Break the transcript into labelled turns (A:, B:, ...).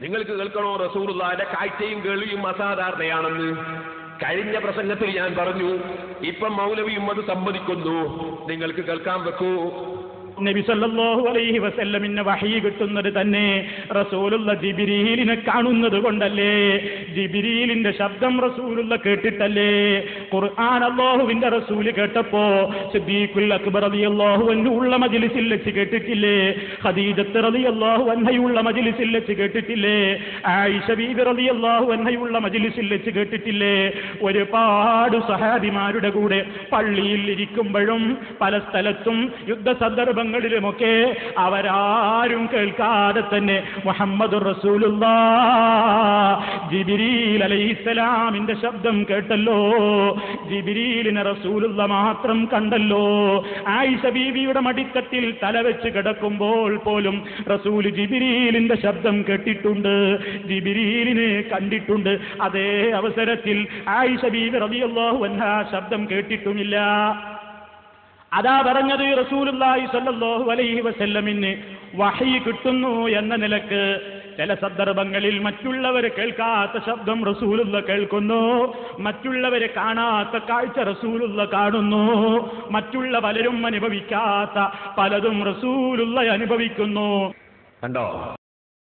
A: നിങ്ങൾക്ക് കേൾക്കണോ റസൂലുള്ളാഹിന്റെ കാഴ്ചയും കേൾവിയും അസാധാരണയാണെന്ന്? കഴിഞ്ഞ പ്രസംഗത്തിൽ ഞാൻ പറഞ്ഞു. ഇപ്പം മൗലവിയും അത് സമ്മതിക്കുന്നു. നിങ്ങൾക്ക് കേൾക്കാൻ വെക്കൂ.
B: നബി സല്ലല്ലാഹു അലൈഹി വസല്ലമിന് വഹി കിട്ടുന്നത് തന്നെ റസൂലുള്ള ജിബ്രീലിനെ കാണുന്നത് കൊണ്ടല്ലേ? ജിബ്രീലിന്റെ ശബ്ദം റസൂലുള്ള കേട്ടിട്ടല്ലേ? ഖുർആൻ അല്ലാഹുവിന്റെ റസൂല് കേട്ടപ്പോ സിദ്ദീഖുൽ അക്ബർ റളിയല്ലാഹു അൻഹു ഉള്ള മജ്ലിസിൽ വെച്ച് കേട്ടിട്ടില്ലേ? ഖദീജത്ത് റളിയല്ലാഹു അൻഹയുള്ള മജ്ലിസിൽ വെച്ച് കേട്ടിട്ടില്ലേ? ആയിഷ ബീബി റളിയല്ലാഹു അൻഹയുള്ള മജ്ലിസിൽ വെച്ച് കേട്ടിട്ടില്ലേ? ഒരുപാട് സഹാബിമാരുടെ കൂടെ പള്ളിയിൽ ഇരിക്കുമ്പോഴും പല സ്ഥലത്തും യുദ്ധസന്ദർഭങ്ങളിലുമൊക്കെ അവരാരും കേൾക്കാതെ തന്നെ മുഹമ്മദുർ റസൂലുള്ളാഹ് ജിബ്രീൽ അലൈഹിസ്സലാമിന്റെ ശബ്ദം കേട്ടല്ലോ. ജിബ്രീലിനെ റസൂലുള്ള മാത്രം കണ്ടല്ലോ. ആയിഷ ബീവിയുടെ മടിത്തട്ടിൽ തലവെച്ച് കിടക്കുമ്പോൾ പോലും റസൂൽ ജിബ്രീലിന്റെ ശബ്ദം കേട്ടിട്ടുണ്ട്, ജിബ്രീലിനെ കണ്ടിട്ടുണ്ട്. അതേ അവസരത്തിൽ ആയിഷ ബീവി റളിയല്ലാഹു അൻഹാ ശബ്ദം കേട്ടിട്ടുമില്ല. അതാ പറഞ്ഞത് റസൂലുള്ളാഹി സ്വല്ലല്ലാഹു അലൈഹി വസല്ലമിന് വഹി കിട്ടുന്നു എന്ന നിലക്ക് ചില സന്ദർഭങ്ങളിൽ മറ്റുള്ളവർ കേൾക്കാത്ത ശബ്ദം റസൂലുള്ള കേൾക്കുന്നു, മറ്റുള്ളവരെ കാണാത്ത കാഴ്ച റസൂലുള്ള കാണുന്നു, മറ്റുള്ള പലരും അനുഭവിക്കാത്ത പലതും റസൂലുള്ള അനുഭവിക്കുന്നു.
A: കണ്ടോ?